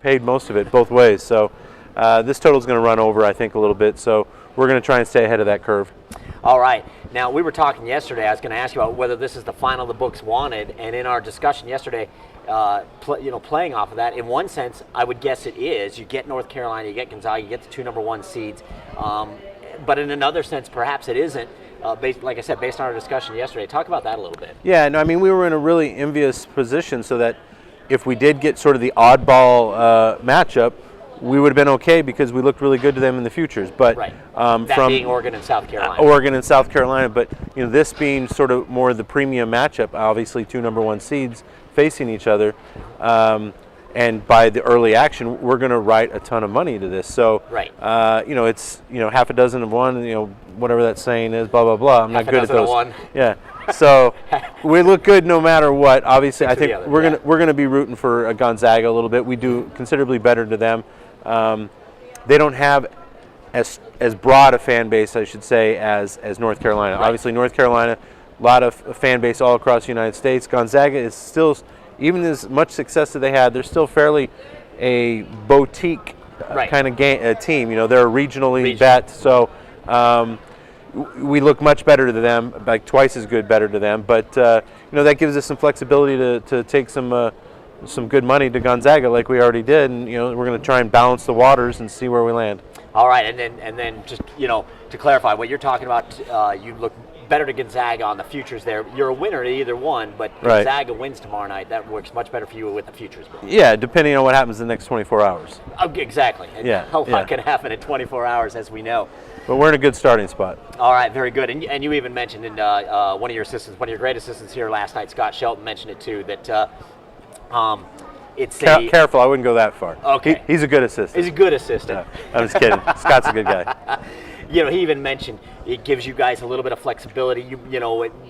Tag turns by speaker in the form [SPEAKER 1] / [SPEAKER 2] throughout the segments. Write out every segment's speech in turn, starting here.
[SPEAKER 1] paid most of it both ways. So this total is going to run over, I think, a little bit. So we're going to try and stay ahead of that curve.
[SPEAKER 2] All right. Now, we were talking yesterday. I was going to ask you about whether this is the final the books wanted, and in our discussion yesterday, playing off of that, in one sense, I would guess it is. You get North Carolina, you get Gonzaga, you get the 2 number 1 seeds. But in another sense, perhaps it isn't. Like I said, based on our discussion yesterday, talk about that a little bit.
[SPEAKER 1] Yeah, no, I mean, we were in a really envious position so that if we did get sort of the oddball matchup, we would have been okay because we looked really good to them in the futures. But
[SPEAKER 2] right.
[SPEAKER 1] That
[SPEAKER 2] from being Oregon and South Carolina.
[SPEAKER 1] Oregon and South Carolina, but this being sort of more the premium matchup, obviously 2 number 1 seeds facing each other. And by the early action, we're going to write a ton of money to this. So,
[SPEAKER 2] right.
[SPEAKER 1] It's half a dozen of one. Whatever that saying is, blah blah blah. I'm not good at those.
[SPEAKER 2] One.
[SPEAKER 1] Yeah. So we look good no matter what. Obviously, I think we're gonna be rooting for Gonzaga a little bit. We do considerably better to them. They don't have as broad a fan base, I should say, as North Carolina.
[SPEAKER 2] Right.
[SPEAKER 1] Obviously, North Carolina, a lot of fan base all across the United States. Gonzaga is still, even as much success that they had, they're still fairly a boutique kind of team. They're a regionally bet, so we look much better to them, like twice as good better to them. But that gives us some flexibility to take some good money to Gonzaga, like we already did, and we're going to try and balance the waters and see where we land.
[SPEAKER 2] All right, and then just to clarify what you're talking about, you look better to Gonzaga on the futures there. You're a winner at either one, but Gonzaga wins tomorrow night. That works much better for you with the futures.
[SPEAKER 1] Yeah, depending on what happens in the next 24 hours.
[SPEAKER 2] Exactly.
[SPEAKER 1] Yeah.
[SPEAKER 2] A lot can happen in 24 hours, as we know.
[SPEAKER 1] But we're in a good starting spot.
[SPEAKER 2] All right, very good. And you even mentioned in one of your assistants, one of your great assistants here last night, Scott Shelton, mentioned it too, that it's
[SPEAKER 1] careful, I wouldn't go that far.
[SPEAKER 2] Okay.
[SPEAKER 1] He's a good assistant.
[SPEAKER 2] He's a good assistant.
[SPEAKER 1] No, I'm just kidding. Scott's a good guy.
[SPEAKER 2] He even mentioned it gives you guys a little bit of flexibility.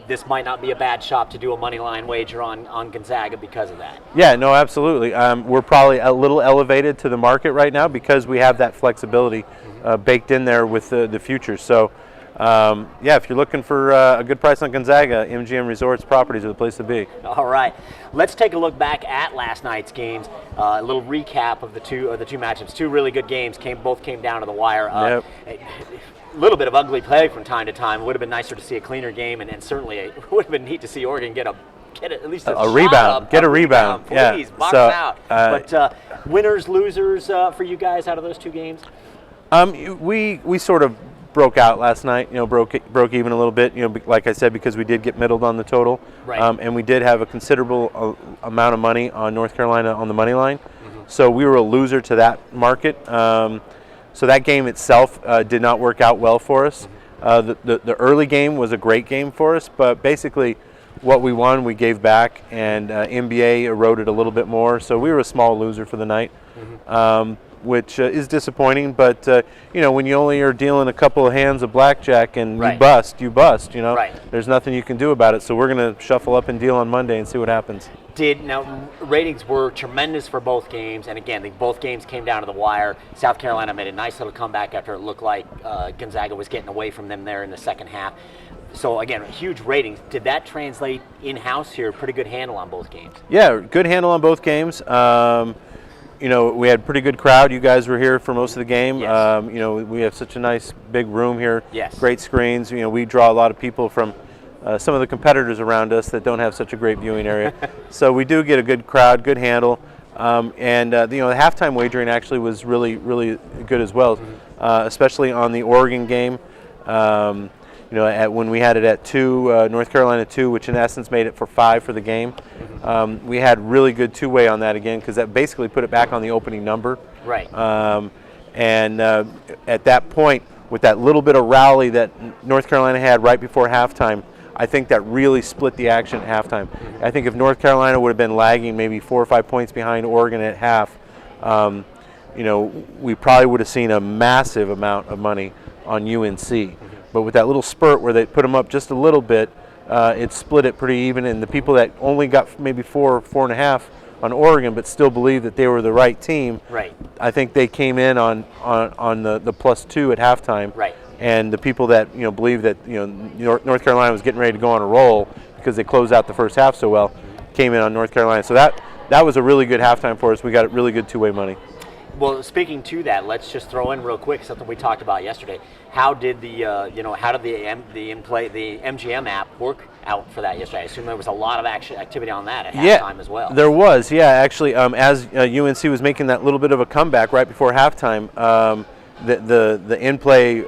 [SPEAKER 2] This might not be a bad shop to do a money line wager on Gonzaga because of that.
[SPEAKER 1] Yeah, no, absolutely. We're probably a little elevated to the market right now because we have that flexibility baked in there with the futures. So, if you're looking for a good price on Gonzaga, MGM Resorts properties are the place to be.
[SPEAKER 2] All right, let's take a look back at last night's games. A little recap of the two matchups. 2 really good games both came down to the wire.
[SPEAKER 1] Yep.
[SPEAKER 2] A little bit of ugly play from time to time. It would have been nicer to see a cleaner game, and certainly it would have been neat to see Oregon get at least a
[SPEAKER 1] rebound. Get a rebound.
[SPEAKER 2] Please, box them out. But winners, losers for you guys out of those 2 games?
[SPEAKER 1] We sort of broke out last night. Broke even a little bit. Like I said, because we did get middled on the total,
[SPEAKER 2] right.
[SPEAKER 1] And we did have a considerable amount of money on North Carolina on the money line. Mm-hmm. So we were a loser to that market. So that game itself did not work out well for us. The early game was a great game for us, but basically what we won we gave back, and NBA eroded a little bit more. So we were a small loser for the night. Mm-hmm. Which is disappointing, but when you only are dealing a couple of hands of blackjack and you bust. Right. There's nothing you can do about it. So we're going to shuffle up and deal on Monday and see what happens.
[SPEAKER 2] Now ratings were tremendous for both games, and again, both games came down to the wire. South Carolina made a nice little comeback after it looked like Gonzaga was getting away from them there in the second half. So again, huge ratings. Did that translate in-house here? Pretty good handle on both games.
[SPEAKER 1] Yeah, good handle on both games. We had a pretty good crowd. You guys were here for most of the game.
[SPEAKER 2] Yes.
[SPEAKER 1] We have such a nice big room here.
[SPEAKER 2] Yes.
[SPEAKER 1] Great screens. We draw a lot of people from some of the competitors around us that don't have such a great viewing area. So we do get a good crowd, good handle. The halftime wagering actually was really, really good as well, especially on the Oregon game. When we had it at 2, North Carolina 2, which in essence made it for 5 for the game. We had really good two-way on that again because that basically put it back on the opening number.
[SPEAKER 2] Right.
[SPEAKER 1] At that point, with that little bit of rally that North Carolina had right before halftime, I think that really split the action at halftime. I think if North Carolina would have been lagging maybe 4 or 5 points behind Oregon at half, we probably would have seen a massive amount of money on UNC. But with that little spurt where they put them up just a little bit, it split it pretty even. And the people that only got maybe 4 or 4.5 on Oregon, but still believed that they were the right team,
[SPEAKER 2] right.
[SPEAKER 1] I think they came in on the +2 at halftime.
[SPEAKER 2] Right.
[SPEAKER 1] And the people that believe that North Carolina was getting ready to go on a roll because they closed out the first half so well, came in on North Carolina. So that that was a really good halftime for us. We got really good two-way money.
[SPEAKER 2] Well, speaking to that, let's just throw in real quick something we talked about yesterday. How did the MGM app work out for that yesterday? I assume there was a lot of activity on that at halftime as well.
[SPEAKER 1] There was, actually, as UNC was making that little bit of a comeback right before halftime, the in-play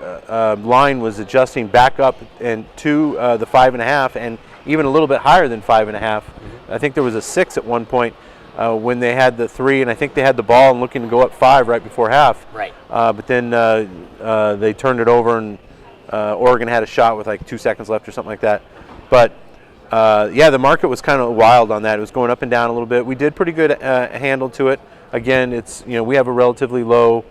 [SPEAKER 1] line was adjusting back up and to the 5.5, and even a little bit higher than 5.5. I think there was a 6 at one point. When they had the 3, and I think they had the ball and looking to go up 5 right before half.
[SPEAKER 2] Right.
[SPEAKER 1] But then they turned it over, and Oregon had a shot with like 2 seconds left or something like that. But the market was kind of wild on that. It was going up and down a little bit. We did pretty good handle to it. Again, it's we have a relatively low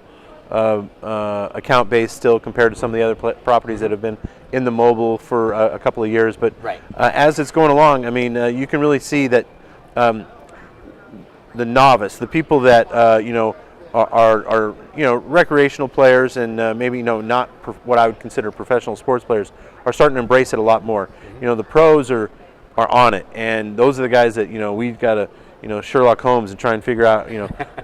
[SPEAKER 1] account base still compared to some of the other properties that have been in the mobile for a couple of years. But as it's going along, I mean, you can really see that. The novice, the people that are recreational players and maybe not what I would consider professional sports players, are starting to embrace it a lot more. The pros are on it, and those are the guys that we've got to Sherlock Holmes and try and figure out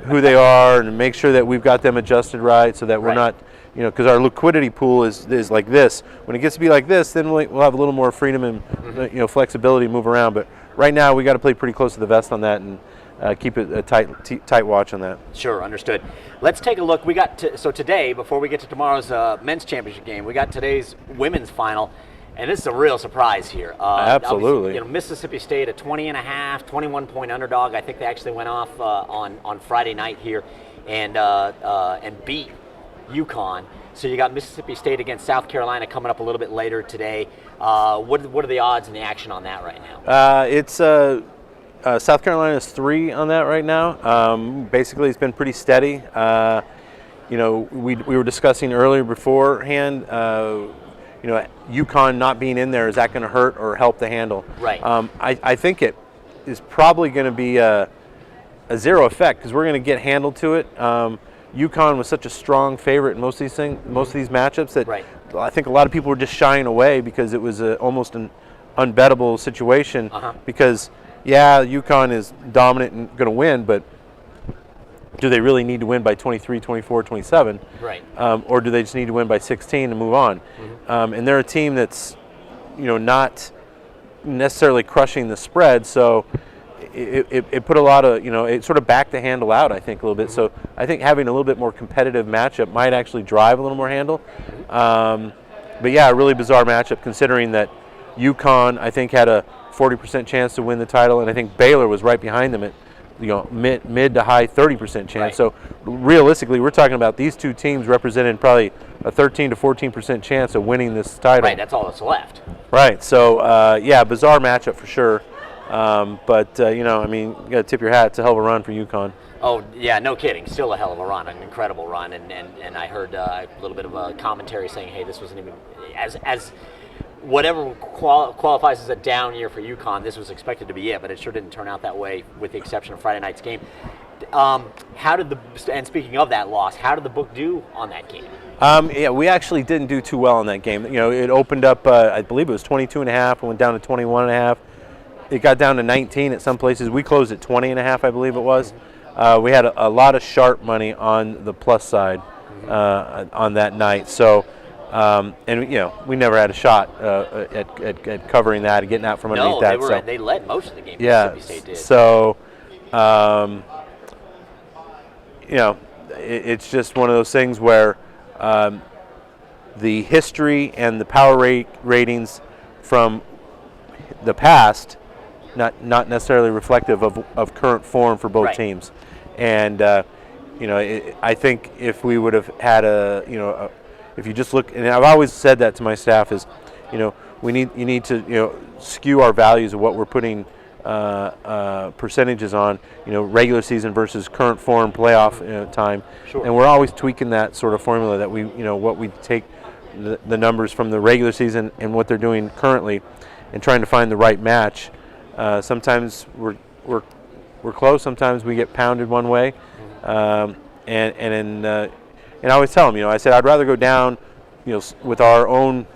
[SPEAKER 1] who they are and make sure that we've got them adjusted right, so that we're not because our liquidity pool is like this. When it gets to be like this, then we'll have a little more freedom and flexibility to move around. But right now we got to play pretty close to the vest on that and keep it a tight watch on that.
[SPEAKER 2] Sure, understood. Let's take a look. We got so today, before we get to tomorrow's men's championship game, we got today's women's final, and this is a real surprise here.
[SPEAKER 1] Absolutely.
[SPEAKER 2] Mississippi State, a 20.5, 21-point underdog. I think they actually went off on Friday night here and beat UConn. So you got Mississippi State against South Carolina coming up a little bit later today. What are the odds and the action on that right now?
[SPEAKER 1] It's South Carolina's 3 on that right now. Basically, it's been pretty steady. We were discussing earlier beforehand. UConn not being in there, is that going to hurt or help the handle?
[SPEAKER 2] Right.
[SPEAKER 1] I think it is probably going to be a zero effect because we're going to get handled to it. UConn was such a strong favorite in most of these matchups that I think a lot of people were just shying away because it was almost an unbettable situation. Because UConn is dominant and going to win, but do they really need to win by 23, 24, 27?
[SPEAKER 2] Right.
[SPEAKER 1] Or do they just need to win by 16 and move on? And they're a team that's, not necessarily crushing the spread, so it put a lot of, it sort of backed the handle out, I think, a little bit. So I think having a little bit more competitive matchup might actually drive a little more handle. But a really bizarre matchup considering that UConn, I think, had a 40% chance to win the title, and I think Baylor was right behind them at mid to high 30% chance. So realistically, we're talking about these two teams representing probably a 13 to 14% chance of winning this title.
[SPEAKER 2] Right, that's all that's left.
[SPEAKER 1] Right. So bizarre matchup for sure. But you got to tip your hat. It's a hell of a run for UConn.
[SPEAKER 2] Oh, yeah, no kidding. Still a hell of a run, an incredible run. And I heard a little bit of a commentary saying, hey, this wasn't even as whatever qualifies as a down year for UConn, this was expected to be it, but it sure didn't turn out that way with the exception of Friday night's game. And speaking of that loss, how did the book do on that game?
[SPEAKER 1] We actually didn't do too well on that game. It opened up, I believe it was 22.5 and went down to 21.5. It got down to 19 at some places. We closed at 20.5, I believe it was. We had a lot of sharp money on the plus side on that night. So, we never had a shot at covering that and getting out from underneath that.
[SPEAKER 2] No, they led most of the game.
[SPEAKER 1] Yeah.
[SPEAKER 2] Mississippi State did.
[SPEAKER 1] So, it's just one of those things where the history and the power ratings from the past, not necessarily reflective of current form for both teams. And I think if we would have had if you just look, and I've always said that to my staff is, you need to skew our values of what we're putting percentages on, regular season versus current form playoff time.
[SPEAKER 2] Sure.
[SPEAKER 1] And we're always tweaking that sort of formula that we, what we take the numbers from the regular season and what they're doing currently, and trying to find the right match. Sometimes we're close. Sometimes we get pounded one way, and I always tell them, I said I'd rather go down, with our own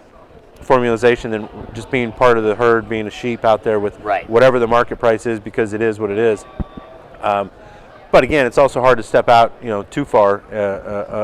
[SPEAKER 1] formulation than just being part of the herd, being a sheep out there with whatever the market price is, because it is what it is. But again, it's also hard to step out, too far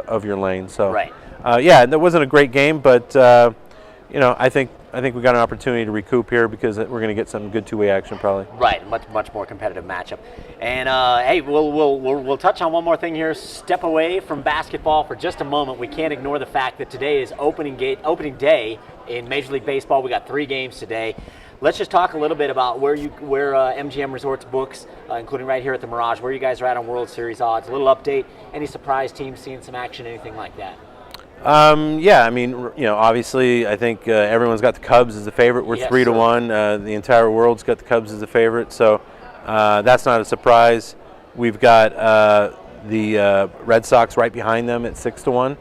[SPEAKER 1] of your lane. So,
[SPEAKER 2] right.
[SPEAKER 1] Yeah, that wasn't a great game, but I think we got an opportunity to recoup here because we're going to get some good two-way action probably.
[SPEAKER 2] Right, much more competitive matchup. And hey, we'll touch on one more thing here. Step away from basketball for just a moment. We can't ignore the fact that today is opening day in Major League Baseball. We got 3 games today. Let's just talk a little bit about where MGM Resorts books, including right here at the Mirage, where you guys are at on World Series odds. A little update. Any surprise teams seeing some action, anything like that?
[SPEAKER 1] Yeah, I mean, obviously, I think everyone's got the Cubs as a favorite. We're 3-1. The entire world's got the Cubs as a favorite, so that's not a surprise. We've got the Red Sox right behind them at 6-1,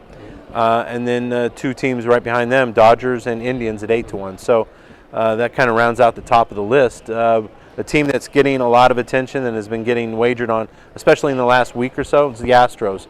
[SPEAKER 1] and then 2 teams right behind them, Dodgers and Indians at 8-1. So that kind of rounds out the top of the list. A team that's getting a lot of attention and has been getting wagered on, especially in the last week or so, is the Astros.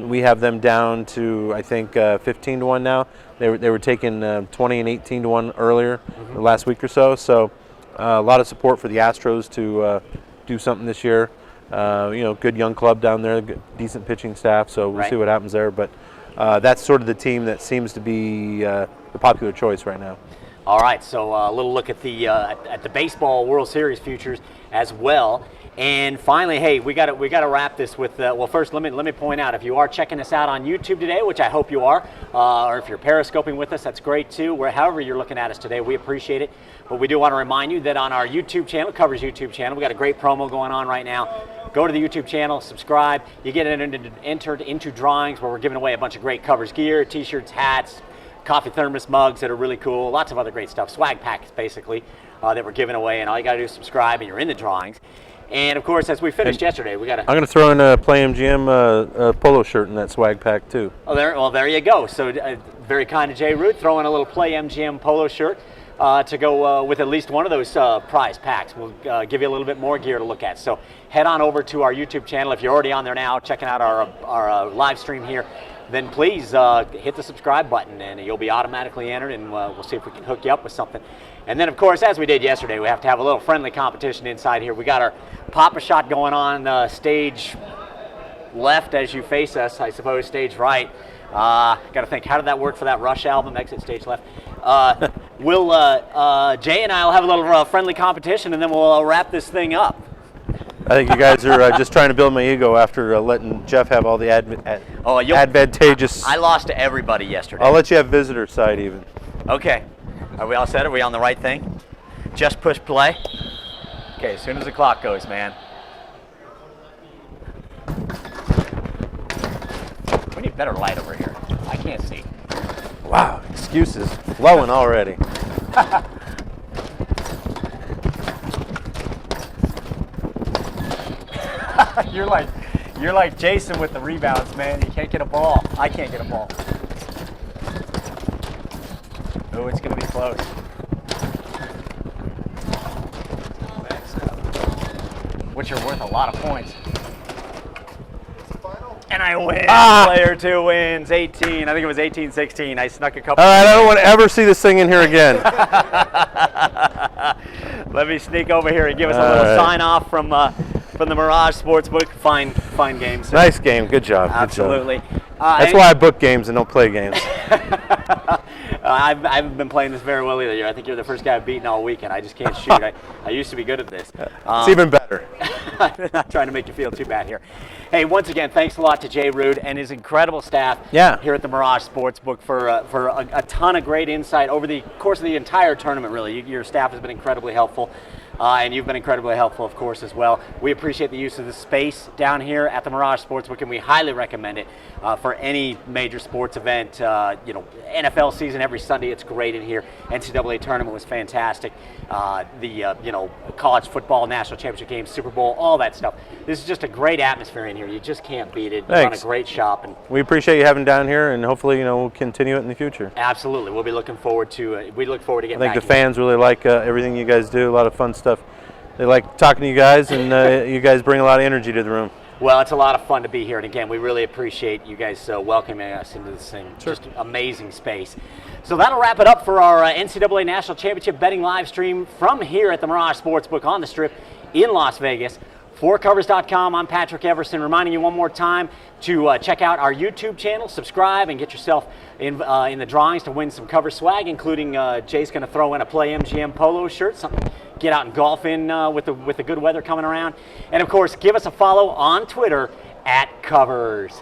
[SPEAKER 1] We have them down to, I think, 15-1 now. They were taking 20 and 18-1 earlier, the last week or so. So a lot of support for the Astros to do something this year. Good young club down there, decent pitching staff. So we'll see what happens there. But that's sort of the team that seems to be the popular choice right now.
[SPEAKER 2] All right, so a little look at the baseball World Series futures as well. And finally, hey, we got to wrap this with well. First, let me point out, if you are checking us out on YouTube today, which I hope you are, or if you're periscoping with us, that's great too. However you're looking at us today, we appreciate it. But we do want to remind you that on our YouTube channel, Covers YouTube channel, we got a great promo going on right now. Go to the YouTube channel, subscribe. You get entered into drawings where we're giving away a bunch of great Covers gear, T-shirts, hats, coffee thermos mugs that are really cool, lots of other great stuff, swag packs basically that we're giving away, and all you got to do is subscribe and you're in the drawings. And of course, as we finished yesterday, I'm
[SPEAKER 1] going to throw in a Play MGM polo shirt in that swag pack too.
[SPEAKER 2] Oh, there you go. So very kind of Jay Rood, throwing a little Play MGM polo shirt to go with at least one of those prize packs. We'll give you a little bit more gear to look at. So head on over to our YouTube channel. If you're already on there now, checking out our live stream here, then please hit the subscribe button and you'll be automatically entered, and we'll see if we can hook you up with something. And then, of course, as we did yesterday, we have to have a little friendly competition inside here. We got our Pop-A-Shot going on stage left as you face us, I suppose, stage right. Got to think, how did that work for that Rush album, exit stage left? Jay and I will have a little friendly competition, and then we'll wrap this thing up.
[SPEAKER 1] I think you guys are just trying to build my ego after letting Jeff have all the advantageous.
[SPEAKER 2] I lost to everybody yesterday.
[SPEAKER 1] I'll let you have visitor side even.
[SPEAKER 2] Okay. Are we all set? Are we on the right thing? Just push play. Okay, as soon as the clock goes, man. We need better light over here. I can't see.
[SPEAKER 1] Wow, excuses flowing already. You're like Jason with the rebounds, man. You can't get a ball. I can't get a ball. Oh, it's going to be close. Which are worth a lot of points. And I win. Player 2 wins. 18. I think it was 18-16. I snuck a couple. All right, I don't want to ever see this thing in here again.
[SPEAKER 2] Let me sneak over here and give us a little sign off from the Mirage Sportsbook. Fine game. Sir.
[SPEAKER 1] Nice game. Good job.
[SPEAKER 2] Absolutely.
[SPEAKER 1] Good job. That's why I book games and don't play games.
[SPEAKER 2] I haven't been playing this very well either. I think you're the first guy I've beaten all weekend. I just can't shoot. I used to be good at this.
[SPEAKER 1] It's even better.
[SPEAKER 2] I'm not trying to make you feel too bad here. Hey, once again, thanks a lot to Jay Rood and his incredible staff here at the Mirage Sportsbook for a ton of great insight over the course of the entire tournament, really. Your staff has been incredibly helpful. And you've been incredibly helpful, of course, as well. We appreciate the use of the space down here at the Mirage Sportsbook, and we highly recommend it for any major sports event. NFL season every Sunday, it's great in here. NCAA tournament was fantastic. The college football national championship game, Super Bowl, all that stuff. This is just a great atmosphere in here. You just can't beat it. You run a great shop, and
[SPEAKER 1] we appreciate you having down here, and hopefully, we'll continue it in the future.
[SPEAKER 2] Absolutely, we'll be looking forward to. We look forward to getting back.
[SPEAKER 1] I think the fans really like everything you guys do. A lot of fun stuff. They like talking to you guys, and you guys bring a lot of energy to the room.
[SPEAKER 2] Well, it's a lot of fun to be here, and again, we really appreciate you guys welcoming us into this thing. Sure. Just amazing space. So that'll wrap it up for our NCAA National Championship betting live stream from here at the Mirage Sportsbook on the Strip in Las Vegas. forcovers.com. I'm Patrick Everson, reminding you one more time to check out our YouTube channel, subscribe, and get yourself in the drawings to win some cover swag, including Jay's going to throw in a Play MGM polo shirt, something get out and golf in with the good weather coming around. And of course, give us a follow on Twitter @Covers.